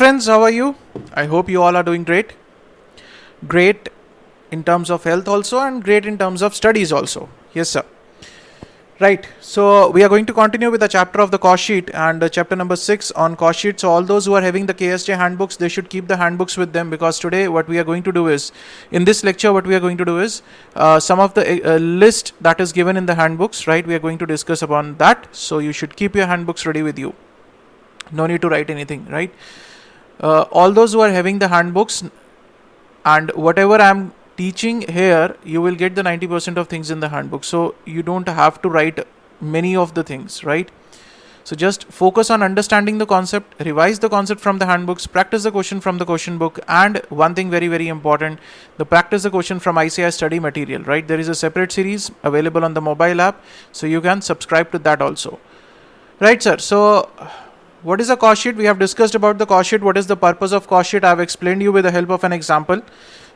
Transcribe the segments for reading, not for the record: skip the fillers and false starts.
friends, how are you? I hope you all are doing great. Great in terms of health also and great in terms of studies also. Yes, sir. Right. So we are going to continue with the chapter of the cost sheet and chapter number 6 on cost sheet. So all those who are having the KSJ handbooks, they should keep the handbooks with them, because today what we are going to do is, in this lecture, what we are going to do is some of the list that is given in the handbooks, right? We are going to discuss upon that. So you should keep your handbooks ready with you. No need to write anything, right? All those who are having the handbooks, and whatever I am teaching here, you will get the 90% of things in the handbook. So you don't have to write many of the things, right? So just focus on understanding the concept, revise the concept from the handbooks, practice the question from the question book, and one thing very, very important, the practice the question from ICI study material, right? There is a separate series available on the mobile app, so you can subscribe to that also. Right, sir? So what is a cost sheet? We have discussed about the cost sheet. What is the purpose of cost sheet? I have explained you with the help of an example,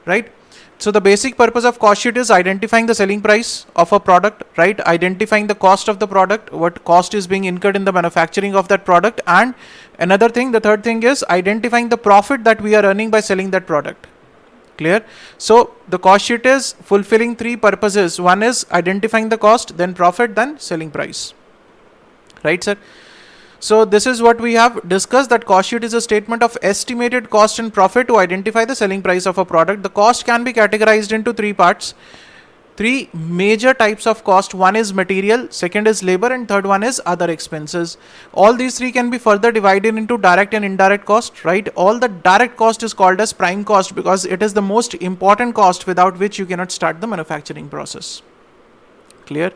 right? So the basic purpose of cost sheet is identifying the selling price of a product, right? Identifying the cost of the product, what cost is being incurred in the manufacturing of that product. And another thing, the third thing is identifying the profit that we are earning by selling that product. Clear? So the cost sheet is fulfilling three purposes. One is identifying the cost, then profit, then selling price. Right, sir? So this is what we have discussed, that cost sheet is a statement of estimated cost and profit to identify the selling price of a product. The cost can be categorized into three parts, three major types of cost. One is material, second is labor, and third one is other expenses. All these three can be further divided into direct and indirect cost, right? All the direct cost is called as prime cost because it is the most important cost without which you cannot start the manufacturing process. Clear?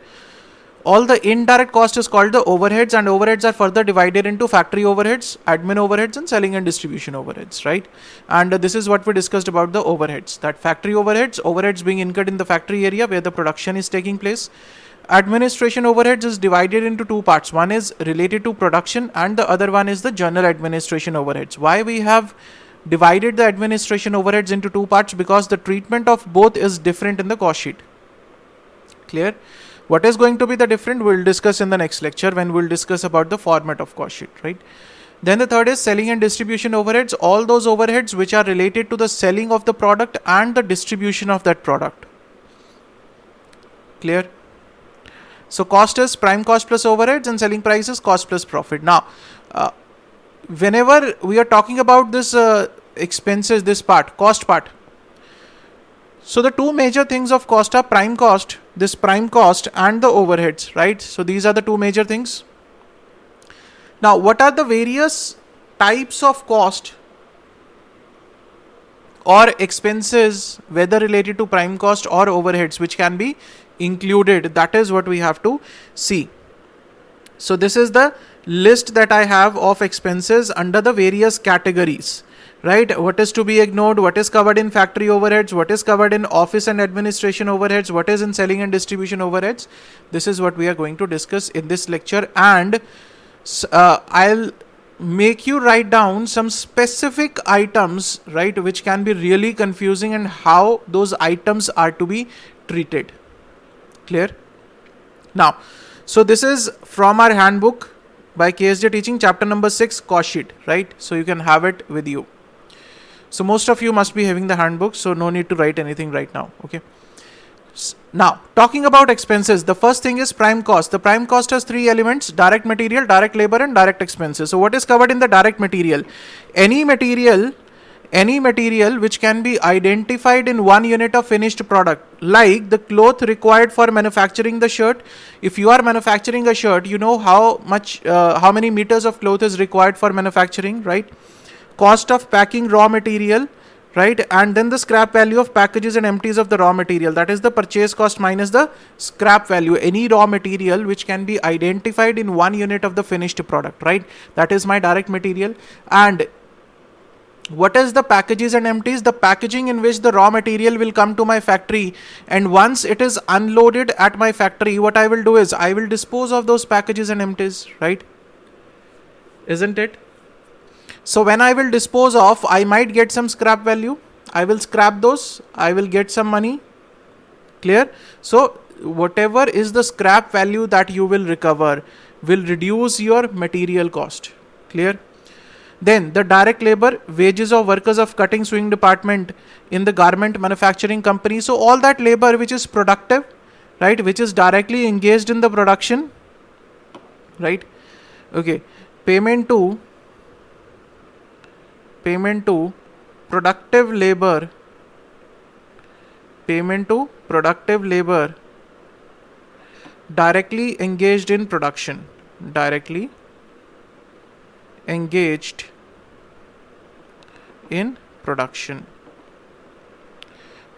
All the indirect cost is called the overheads, and overheads are further divided into factory overheads, admin overheads, and selling and distribution overheads, right? And this is what we discussed about the overheads, that factory overheads being incurred in the factory area where the production is taking place. Administration overheads is divided into two parts. One is related to production and the other one is the general administration overheads. Why we have divided the administration overheads into two parts? Because the treatment of both is different in the cost sheet. Clear? What is going to be the different, we'll discuss in the next lecture when we'll discuss about the format of cost sheet, right? Then the third is selling and distribution overheads, all those overheads which are related to the selling of the product and the distribution of that product. Clear? So cost is prime cost plus overheads and selling price is cost plus profit. Now, whenever we are talking about this expenses, this part, cost part, so the two major things of cost are prime cost, this prime cost, and the overheads, right? So these are the two major things. Now, what are the various types of cost or expenses, whether related to prime cost or overheads, which can be included? That is what we have to see. So this is the list that I have of expenses under the various categories. Right? What is to be ignored, what is covered in factory overheads, what is covered in office and administration overheads, what is in selling and distribution overheads. This is what we are going to discuss in this lecture, and I'll make you write down some specific items, right, which can be really confusing, and how those items are to be treated. Clear? Now, so this is from our handbook by KSJ Teaching, chapter number 6, cost sheet, right? So you can have it with you. So most of you must be having the handbook, so no need to write anything right now, okay? Now, talking about expenses, the first thing is prime cost. The prime cost has three elements: direct material, direct labor, and direct expenses. So what is covered in the direct material? Any material which can be identified in one unit of finished product, like the cloth required for manufacturing the shirt. If you are manufacturing a shirt, you know how many meters of cloth is required for manufacturing, right? Cost of packing raw material, right? And then the scrap value of packages and empties of the raw material. That is the purchase cost minus the scrap value. Any raw material which can be identified in one unit of the finished product, right? That is my direct material. And what is the packages and empties? The packaging in which the raw material will come to my factory, and once it is unloaded at my factory, what I will do is I will dispose of those packages and empties, right? Isn't it? So when I will dispose of, I might get some scrap value. I will scrap those. I will get some money. Clear? So whatever is the scrap value that you will recover will reduce your material cost. Clear? Then the direct labor, wages of workers of cutting sewing department in the garment manufacturing company. So all that labor which is productive, right, which is directly engaged in the production, right? Okay, payment to productive labor, directly engaged in production, directly engaged in production,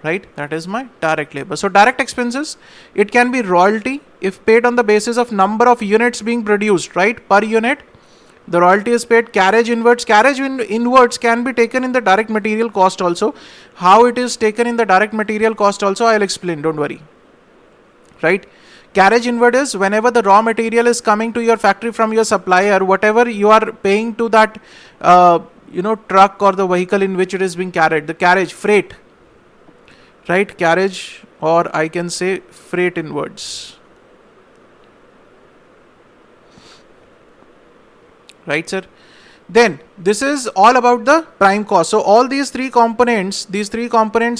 right? That is my direct labor. So direct expenses, it can be royalty if paid on the basis of number of units being produced, right? Per unit the royalty is paid. Carriage inwards, inwards can be taken in the direct material cost also. How it is taken in the direct material cost also I'll explain, don't worry, right? Carriage inward is whenever the raw material is coming to your factory from your supplier, whatever you are paying to that truck or the vehicle in which it is being carried, the carriage, freight, right? Carriage, or I can say freight inwards, right sir? Then this is all about the prime cost. So all these three components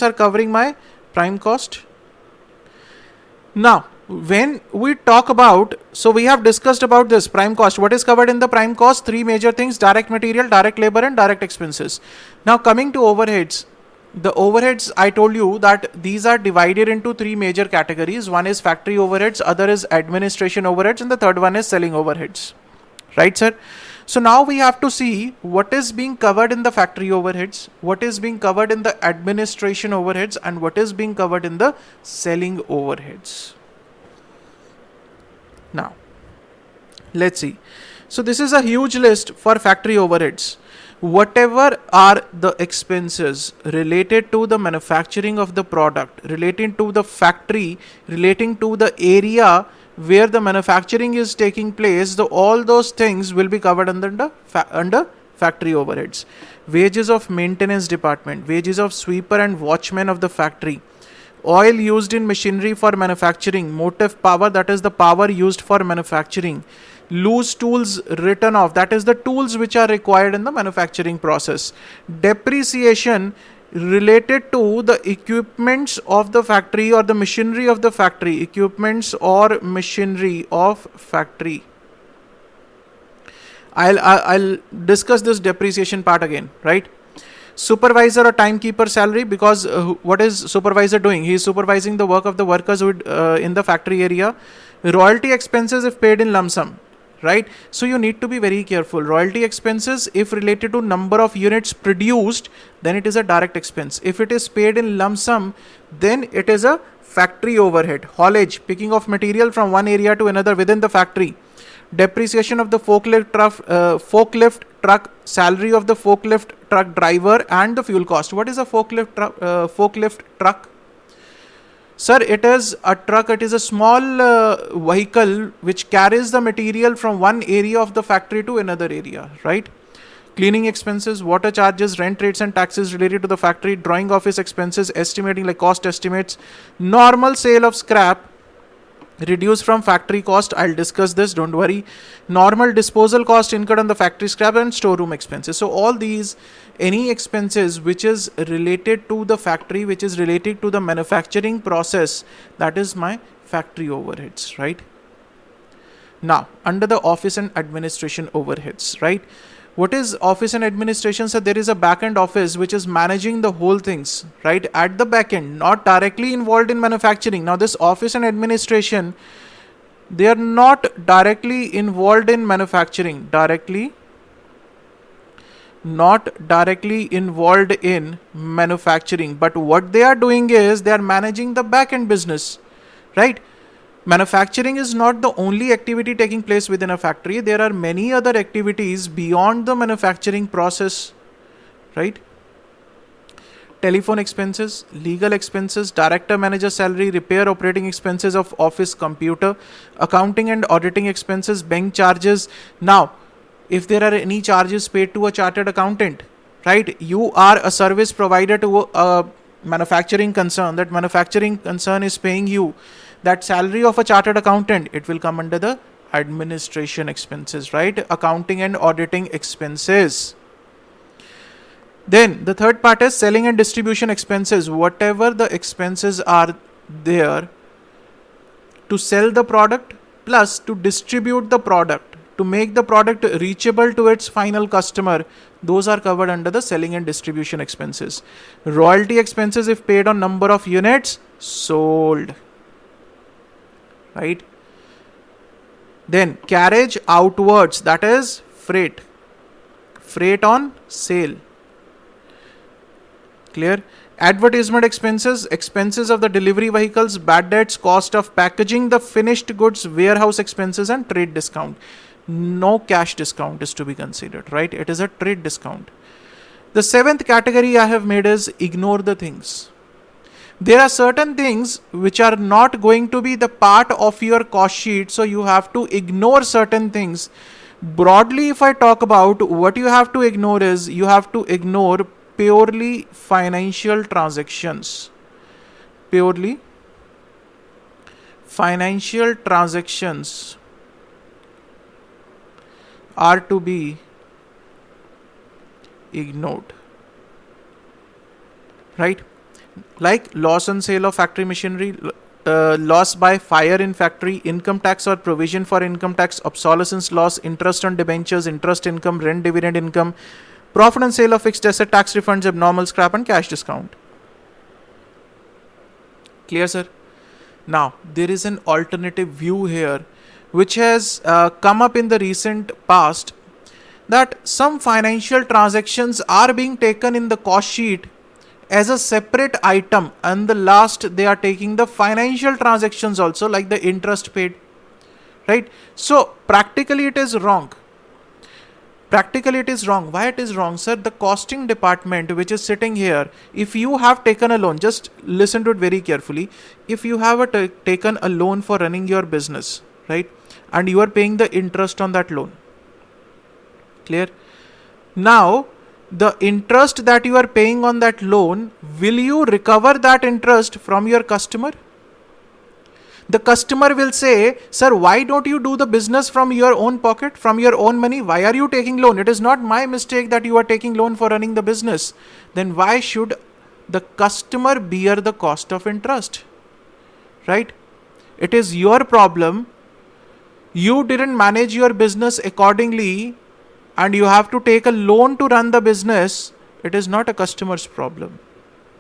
are covering my prime cost. Now when we talk about, so we have discussed about this prime cost. What is covered in the prime cost? Three major things: direct material, direct labor, and direct expenses. Now coming to overheads, the overheads, I told you that these are divided into three major categories. One is factory overheads, other is administration overheads, and the third one is selling overheads, right sir? So now we have to see what is being covered in the factory overheads, what is being covered in the administration overheads, and what is being covered in the selling overheads. Now let's see. So this is a huge list for factory overheads. Whatever are the expenses related to the manufacturing of the product, relating to the factory, relating to the area where the manufacturing is taking place, all those things will be covered under factory overheads. Wages of maintenance department, wages of sweeper and watchman of the factory, oil used in machinery for manufacturing, motive power, that is the power used for manufacturing, loose tools written off, that is the tools which are required in the manufacturing process, depreciation related to the equipments of the factory or the machinery of the factory, equipments or machinery of factory. I'll discuss this depreciation part again, right? Supervisor or timekeeper salary, because what is supervisor doing? He is supervising the work of the workers in the factory area. Royalty expenses if paid in lump sum, right? So you need to be very careful. Royalty expenses, if related to number of units produced, then it is a direct expense. If it is paid in lump sum, then it is a factory overhead. Haulage, picking of material from one area to another within the factory. Depreciation of the forklift truck, salary of the forklift truck driver, and the fuel cost. What is a forklift truck? Sir, it is a truck. It is a small vehicle which carries the material from one area of the factory to another area, right? Cleaning expenses, water charges, rent rates and taxes related to the factory, drawing office expenses, estimating like cost estimates, normal sale of scrap, reduced from factory cost. I'll discuss this, don't worry. Normal disposal cost incurred on the factory scrap, and storeroom expenses. So all these, any expenses which is related to the factory, which is related to the manufacturing process, that is my factory overheads, right? Now under the office and administration overheads, right? What is office and administration? So there is a back-end office which is managing the whole things, right? At the back end, not directly involved in manufacturing. Now this office and administration, they are not directly involved in manufacturing, not directly involved in manufacturing, but what they are doing is they are managing the back-end business, right? Manufacturing is not the only activity taking place within a factory. There are many other activities beyond the manufacturing process, right? Telephone expenses, legal expenses, director manager salary, repair operating expenses of office computer, accounting and auditing expenses, bank charges. Now, if there are any charges paid to a chartered accountant, right? You are a service provider to a manufacturing concern. That manufacturing concern is paying you that salary of a chartered accountant. It will come under the administration expenses, right? Accounting and auditing expenses. Then the third part is selling and distribution expenses. Whatever the expenses are there to sell the product plus to distribute the product, to make the product reachable to its final customer, those are covered under the selling and distribution expenses. Royalty expenses if paid on number of units sold, right? Then carriage outwards, that is freight on sale. Clear? Advertisement expenses, expenses of the delivery vehicles, bad debts, cost of packaging the finished goods, warehouse expenses, and trade discount. No cash discount is to be considered, right? It is a trade discount. The seventh category I have made is ignore the things. There are certain things which are not going to be the part of your cost sheet, so you have to ignore certain things. Broadly, if I talk about what you have to ignore is, you have to ignore purely financial transactions. Purely financial transactions are to be ignored, right? Like loss on sale of factory machinery, loss by fire in factory, income tax or provision for income tax, obsolescence loss, interest on debentures, interest income, rent dividend income, profit on sale of fixed asset, tax refunds, abnormal scrap, and cash discount. Clear, sir? Now, there is an alternative view here which has come up in the recent past, that some financial transactions are being taken in the cost sheet as a separate item, and the last they are taking the financial transactions also, like the interest paid, right? So practically it is wrong. Practically it is wrong. Why it is wrong, sir? The costing department which is sitting here, if you have taken a loan, just listen to it very carefully. If you have taken a loan for running your business, right, and you are paying the interest on that loan, clear? Now the interest that you are paying on that loan, will you recover that interest from your customer? The customer will say, sir, why don't you do the business from your own pocket, from your own money? Why are you taking loan? It is not my mistake that you are taking loan for running the business. Then why should the customer bear the cost of interest, right? It is your problem. You didn't manage your business accordingly and you have to take a loan to run the business. It is not a customer's problem,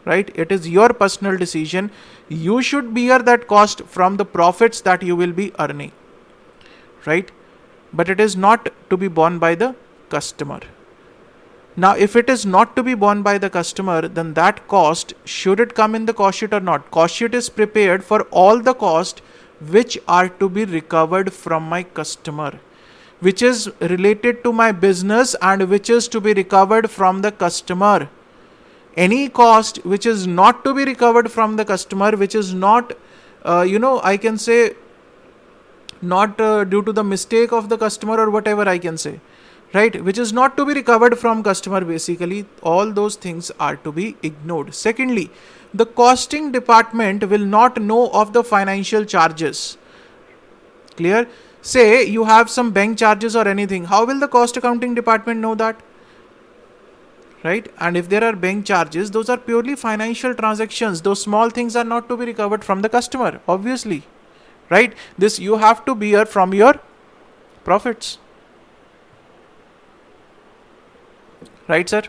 right? It is your personal decision. You should bear that cost from the profits that you will be earning, right? But it is not to be borne by the customer. Now, if it is not to be borne by the customer, then that cost, should it come in the cost sheet or not? Cost sheet is prepared for all the cost which are to be recovered from my customer, which is related to my business and which is to be recovered from the customer. Any cost which is not to be recovered from the customer, which is not, I can say, not due to the mistake of the customer or whatever I can say, right, which is not to be recovered from customer, basically, all those things are to be ignored. Secondly, the costing department will not know of the financial charges. Clear? Say you have some bank charges or anything, how will the cost accounting department know that? Right? And if there are bank charges, those are purely financial transactions. Those small things are not to be recovered from the customer, obviously, right? This you have to bear from your profits, right, sir?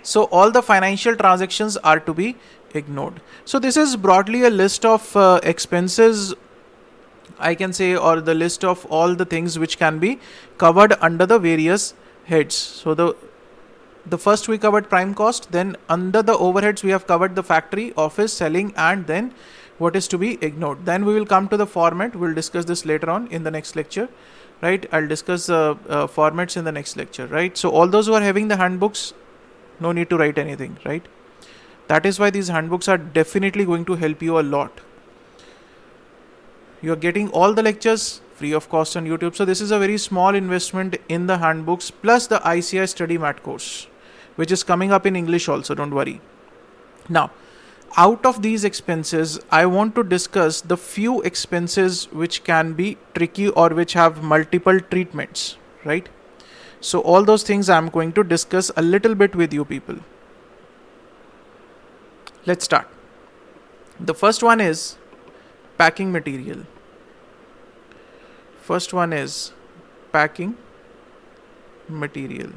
So all the financial transactions are to be ignored. So this is broadly a list of expenses, I can say, or the list of all the things which can be covered under the various heads. So the first we covered prime cost, then under the overheads we have covered the factory, office, selling, and then what is to be ignored. Then we will come to the format. We'll discuss this later on in the next lecture, right? I'll discuss formats in the next lecture, right? So all those who are having the handbooks, no need to write anything, right? That is why these handbooks are definitely going to help you a lot. You are getting all the lectures free of cost on YouTube. So this is a very small investment in the handbooks plus the ICI study mat course, which is coming up in English also, don't worry. Now, out of these expenses, I want to discuss the few expenses which can be tricky or which have multiple treatments, right? So all those things I'm going to discuss a little bit with you people. Let's start. The first one is packing material. First one is packing material.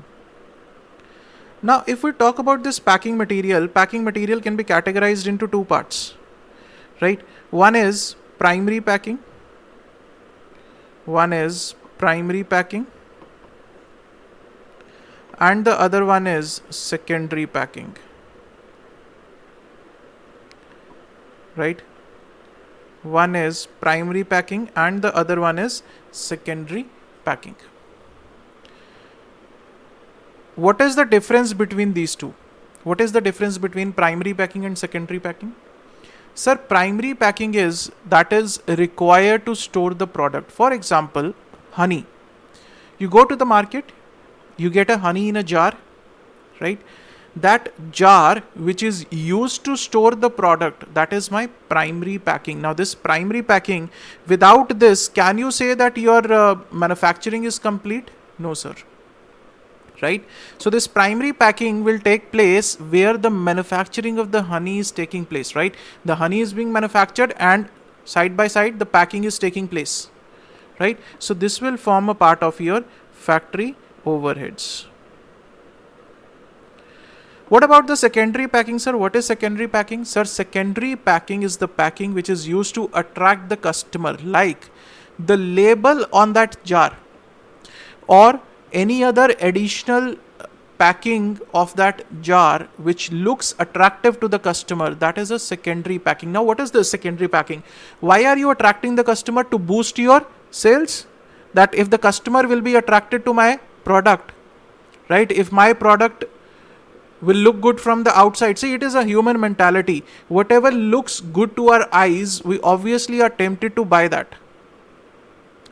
Now, if we talk about this packing material can be categorized into two parts, right? One is primary packing. And the other one is secondary packing, right? One is primary packing and the other one is secondary packing. What is the difference between these two? What is the difference between primary packing and secondary packing? Sir, primary packing is required to store the product. For example, honey. You go to the market, you get a honey in a jar, right? That jar which is used to store the product, that is my primary packing. Now this primary packing, without this, can you say that your manufacturing is complete? No, sir. Right? So this primary packing will take place where the manufacturing of the honey is taking place, right? The honey is being manufactured and side by side the packing is taking place, right? So this will form a part of your factory overheads. What about the secondary packing, sir? What is secondary packing? Sir, secondary packing is the packing which is used to attract the customer, like the label on that jar or any other additional packing of that jar which looks attractive to the customer. That is a secondary packing. Now, what is the secondary packing? Why are you attracting the customer? To boost your sales? That if the customer will be attracted to my product, right? If my product will look good from the outside. See, it is a human mentality. Whatever looks good to our eyes, we obviously are tempted to buy that.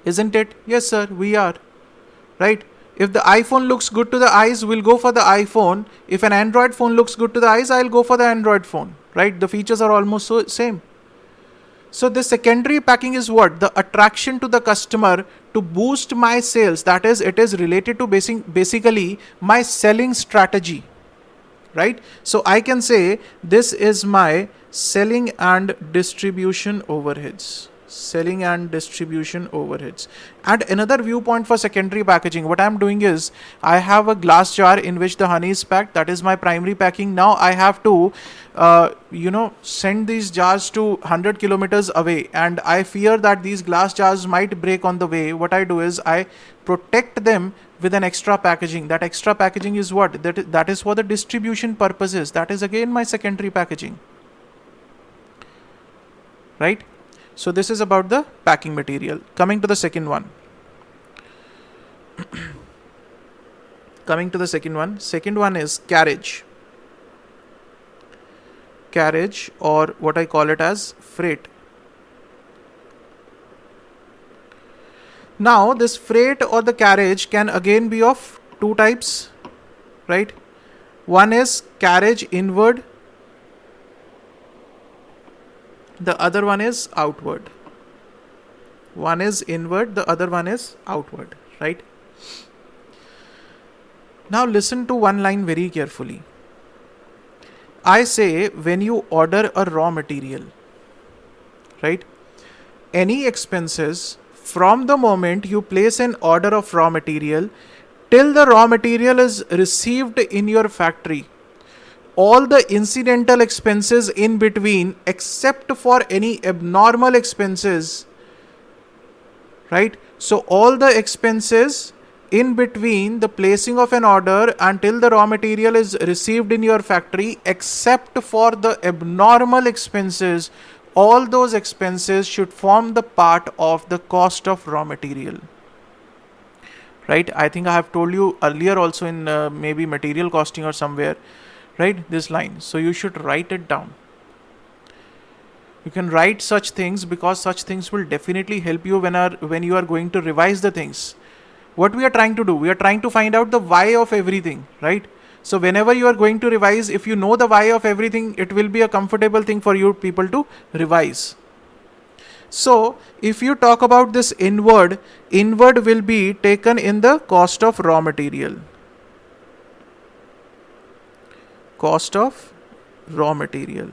Isn't it? Yes, sir, we are. Right? If the iPhone looks good to the eyes, we'll go for the iPhone. If an Android phone looks good to the eyes, I'll go for the Android phone. Right? The features are almost same. So the secondary packing is what? The attraction to the customer to boost my sales. That is, it is related to basically my selling strategy. Right? So I can say this is my selling and distribution overheads. Selling and distribution overheads. And another viewpoint for secondary packaging, what I'm doing is I have a glass jar in which the honey is packed. That is my primary packing. Now I have to send these jars to 100 kilometers away, and I fear that these glass jars might break on the way. What I do is I protect them with an extra packaging. That extra packaging is what? That is for the distribution purposes. That is again my secondary packaging. Right? So this is about the packing material. Coming to the second one. Second one is carriage. Carriage, or what I call it as freight. Now this freight or the carriage can again be of two types, right? One is carriage inward. The other one is outward. One is inward, the other one is outward, right? Now listen to one line very carefully. I say when you order a raw material, right? Any expenses from the moment you place an order of raw material till the raw material is received in your factory, all the incidental expenses in between, except for any abnormal expenses, right? So all the expenses in between the placing of an order until the raw material is received in your factory, except for the abnormal expenses, all those expenses should form the part of the cost of raw material. Right? I think I have told you earlier also in maybe material costing or somewhere, right? This line. So you should write it down. You can write such things because such things will definitely help you when you are going to revise the things. What we are trying to do, we are trying to find out the why of everything, right? So whenever you are going to revise, if you know the why of everything, it will be a comfortable thing for you people to revise. So if you talk about this inward will be taken in the cost of raw material. Cost of raw material.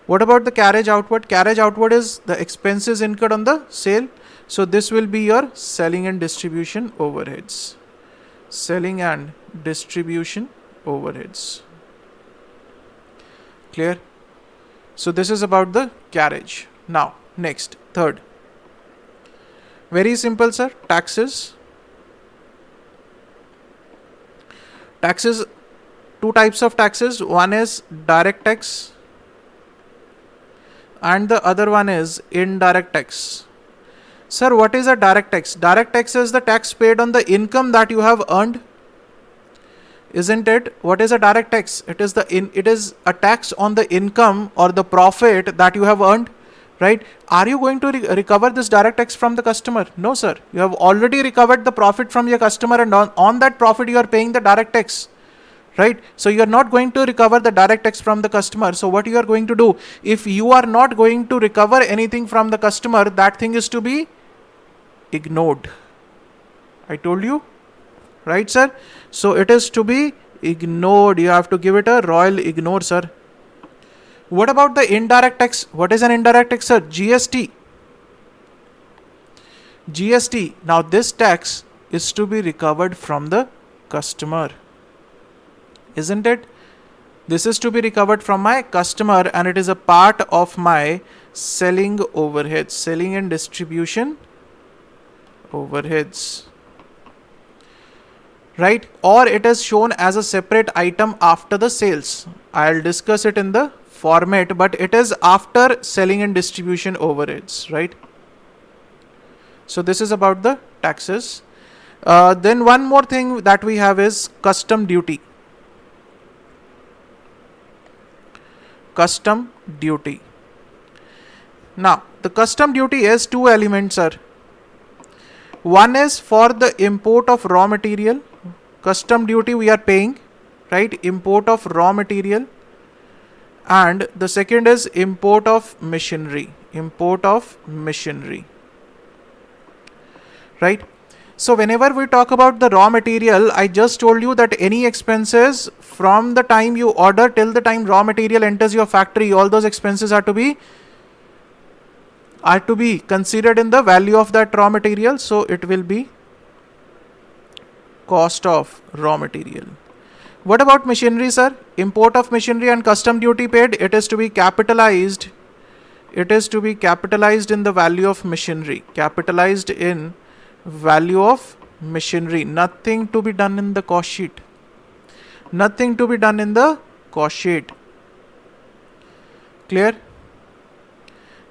What about the carriage outward? Carriage outward is the expenses incurred on the sale. So this will be your selling and distribution overheads. Selling and distribution overheads. Clear? So this is about the carriage. Now next, third. Very simple, sir. Taxes. Taxes, two types of taxes. One is direct tax and the other one is indirect tax. Sir, what is a direct tax? Direct tax is the tax paid on the income that you have earned. Isn't it? What is a direct tax? It is a tax on the income or the profit that you have earned, right? Are you going to recover this direct tax from the customer? No, sir. You have already recovered the profit from your customer, and on that profit you are paying the direct tax. Right? So you are not going to recover the direct tax from the customer. So what you are going to do, if you are not going to recover anything from the customer, that thing is to be ignored. I told you, right, sir? So it is to be ignored. You have to give it a royal ignore, sir. What about the indirect tax? What is an indirect tax, sir? GST. GST. Now this tax is to be recovered from the customer. Isn't it? This is to be recovered from my customer and it is a part of my selling overheads, selling and distribution overheads. Right? Or it is shown as a separate item after the sales. I'll discuss it in the format, but it is after selling and distribution overheads, right? So this is about the taxes. Then one more thing that we have is custom duty. Custom duty. Now the custom duty is two elements, sir. One is for the import of raw material. Custom duty we are paying, right? Import of raw material. And the second is import of machinery. Import of machinery. Right? So whenever we talk about the raw material, I just told you that any expenses from the time you order till the time raw material enters your factory, all those expenses are to be considered in the value of that raw material. So it will be cost of raw material. What about machinery, sir? Import of machinery and custom duty paid, it is to be capitalized. It is to be capitalized in the value of machinery. Capitalized in value of machinery. Nothing to be done in the cost sheet. Nothing to be done in the cost sheet. Clear?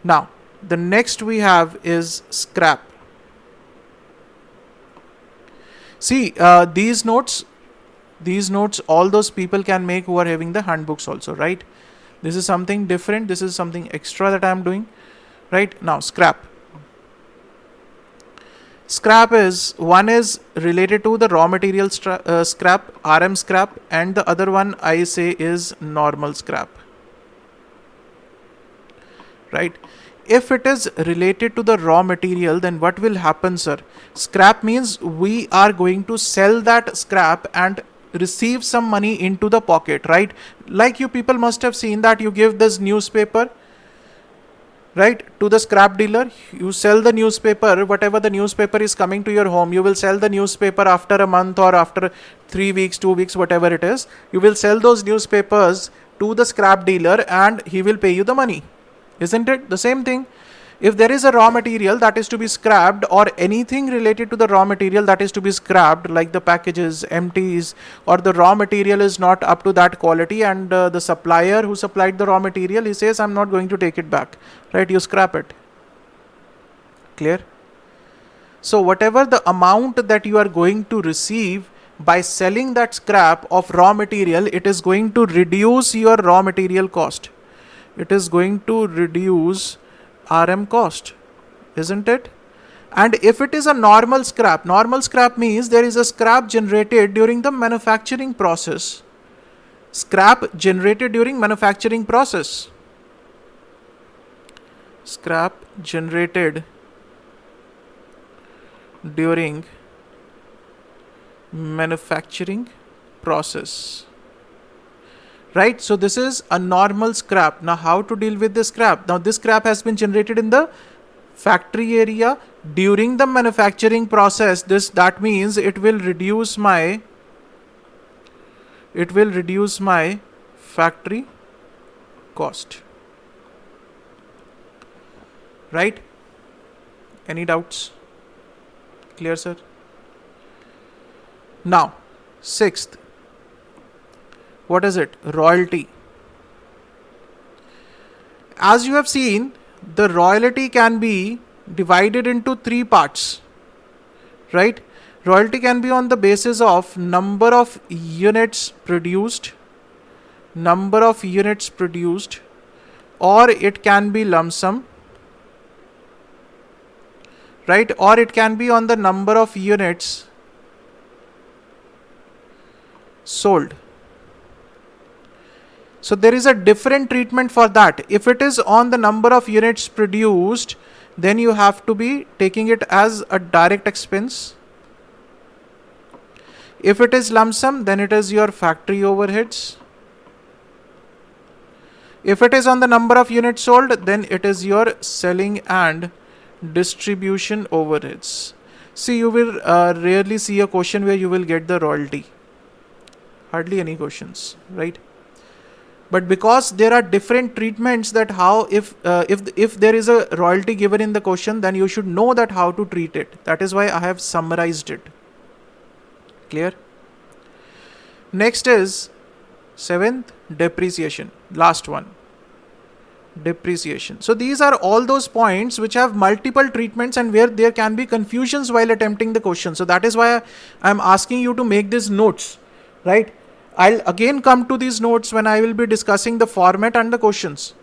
Now, the next we have is scrap. See, these notes, all those people can make who are having the handbooks also, right? This is something different. This is something extra that I am doing, right? Now, scrap. Scrap is, one is related to the raw material scrap, RM scrap, and the other one I say is normal scrap. Right? If it is related to the raw material, then what will happen, sir? Scrap means we are going to sell that scrap and receive some money into the pocket, right? Like you people must have seen that you give this newspaper, right, to the scrap dealer. You sell the newspaper, whatever the newspaper is coming to your home, you will sell the newspaper after a month or after 3 weeks, 2 weeks, whatever it is. You will sell those newspapers to the scrap dealer and he will pay you the money. Isn't it the same thing? If there is a raw material that is to be scrapped or anything related to the raw material that is to be scrapped, like the packages, empties, or the raw material is not up to that quality and the supplier who supplied the raw material, he says, I'm not going to take it back, right? You scrap it. Clear? So whatever the amount that you are going to receive by selling that scrap of raw material, it is going to reduce your raw material cost. It is going to reduce RM cost, isn't it? And if it is a normal scrap means there is a scrap generated during the manufacturing process. Scrap generated during manufacturing process. scrap generated during manufacturing process. Right, so this is a normal scrap. Now how to deal with this scrap? Now this scrap has been generated in the factory area during the manufacturing process. That means it will reduce my factory cost. Right? Any doubts? Clear, sir? Now, sixth, what is it? Royalty. As you have seen, the royalty can be divided into three parts, right? Royalty can be on the basis of number of units produced, or it can be lump sum, right? Or it can be on the number of units sold. So there is a different treatment for that. If it is on the number of units produced, then you have to be taking it as a direct expense. If it is lump sum, then it is your factory overheads. If it is on the number of units sold, then it is your selling and distribution overheads. See, you will rarely see a question where you will get the royalty. Hardly any questions, right? But because there are different treatments, that how if there is a royalty given in the question, then you should know that how to treat it. That is why I have summarized it. Clear? Next is seventh, depreciation. Last one, depreciation. So these are all those points which have multiple treatments and where there can be confusions while attempting the question. So that is why I am asking you to make these notes, right? I'll again come to these notes when I will be discussing the format and the questions.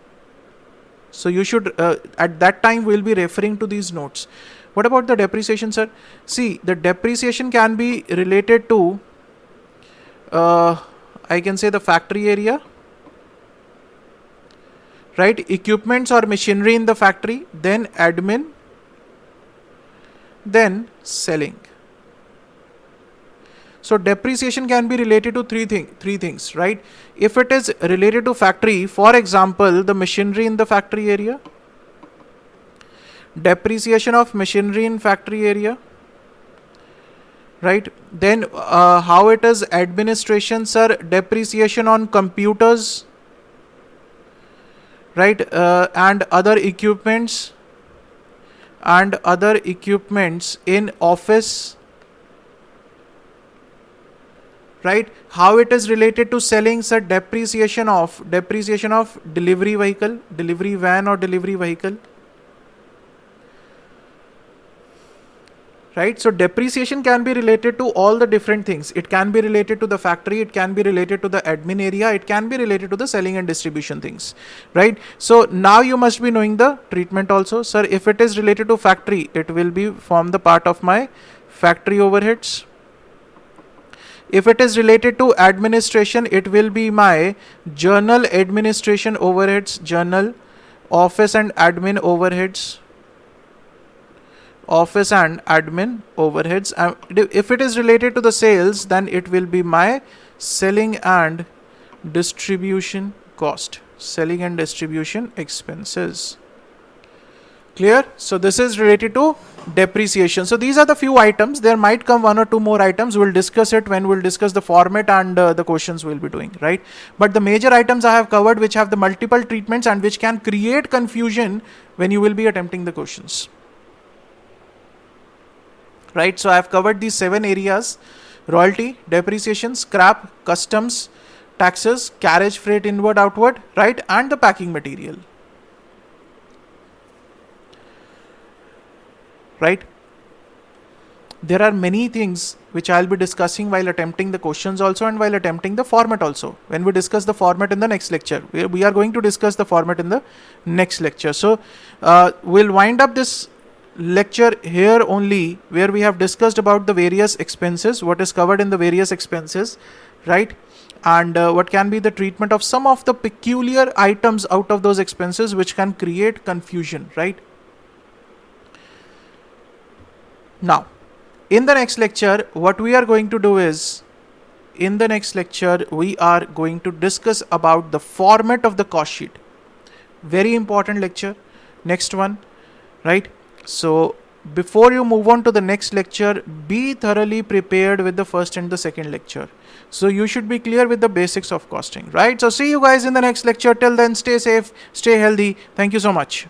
So you should, at that time, we'll be referring to these notes. What about the depreciation, sir? See, the depreciation can be related to, I can say, the factory area, right? Equipments or machinery in the factory, then admin, then selling. So depreciation can be related to three things, right? If it is related to factory, for example, the machinery in the factory area, depreciation of machinery in factory area, right? Then how it is administration, sir? Depreciation on computers, right? And other equipments in office, right? How it is related to selling, sir? Depreciation of delivery vehicle, delivery van or delivery vehicle, right? So depreciation can be related to all the different things. It can be related to the factory, it can be related to the admin area, it can be related to the selling and distribution things, right? So now you must be knowing the treatment also. Sir, if it is related to factory, it will be form the part of my factory overheads. If it is related to administration, it will be my journal administration overheads, journal, office and admin overheads, If it is related to the sales, then it will be my selling and distribution cost, selling and distribution expenses. Clear? So this is related to depreciation. So these are the few items. There might come one or two more items. We'll discuss it when we'll discuss the format and the questions we'll be doing, right? But the major items I have covered, which have the multiple treatments and which can create confusion when you will be attempting the questions, right? So I have covered these 7 areas: royalty, depreciation, scrap, customs, taxes, carriage freight inward, outward, right? And the packing material. Right? There are many things which I'll be discussing while attempting the questions also and while attempting the format also. When we discuss the format in the next lecture, we are going to discuss the format in the next lecture. So we'll wind up this lecture here only, where we have discussed about the various expenses, what is covered in the various expenses, right? and what can be the treatment of some of the peculiar items out of those expenses which can create confusion, right? Now, in the next lecture, what we are going to do is, in the next lecture, we are going to discuss about the format of the cost sheet. Very important lecture. Next one, right? So before you move on to the next lecture, be thoroughly prepared with the first and the second lecture. So you should be clear with the basics of costing, right? So see you guys in the next lecture. Till then, stay safe, stay healthy. Thank you so much.